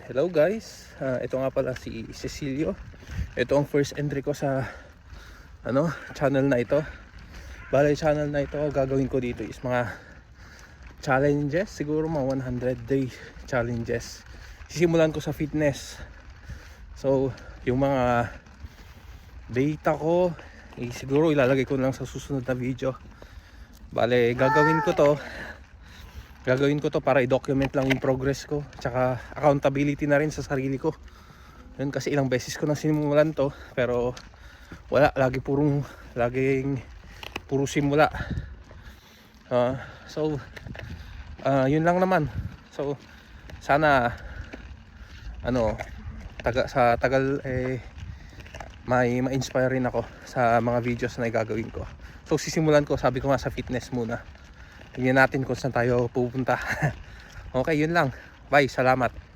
Hello guys, ito nga pala si Cecilio. Ito ang first entry ko sa channel na ito. Bale, channel na ito, gagawin ko dito is mga challenges, siguro mga 100 day challenges. Sisimulan ko sa fitness. So, yung mga data ko siguro ilalagay ko lang sa susunod na video. Bale, gagawin ko to para i-document lang yung progress ko, tsaka accountability na rin sa sarili ko. Yun, kasi ilang beses ko na sinimulan to, pero wala, laging puro simula. Yun lang naman. So sana sa tagal may ma-inspire rin ako sa mga videos na gagawin ko. So sisimulan ko, sabi ko nga, sa fitness muna. Tingnan natin kung saan tayo pupunta. Okay, yun lang. Bye, salamat.